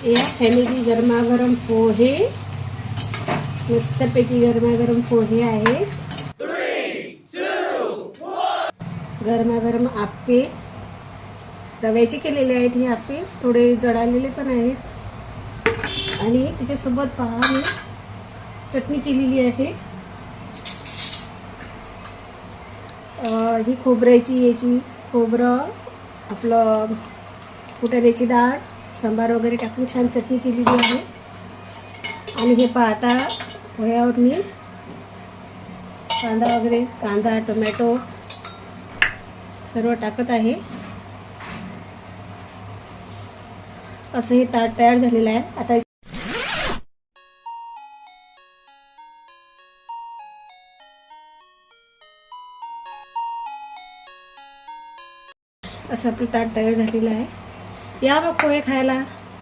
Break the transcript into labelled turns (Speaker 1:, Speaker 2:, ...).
Speaker 1: या फॅमिली गरमागरम पोहे, मस्तपैकी गरमागरम पोहे आहेत. गरमागरम आप्पे रव्याचे केलेले आहेत. हे आप्पे थोडे जळालेले पण आहेत. आणि त्याच्यासोबत पहा मी चटणी केलेली आहे. ही खोबऱ्याची याची खोबरं आपलं फुटाण्याची डाळ सांबार वगैरे टाकून छान चटणी केलेली आहे. आणि हे पाहता पोह्यावर मी कांदा वगैरे कांदा टोमॅटो सर्व टाकत आहे. असं हे ताट तयार झालेलं आहे. आता असं आपलं ताट तयार झालेलं आहे. या मग पोहे खायला.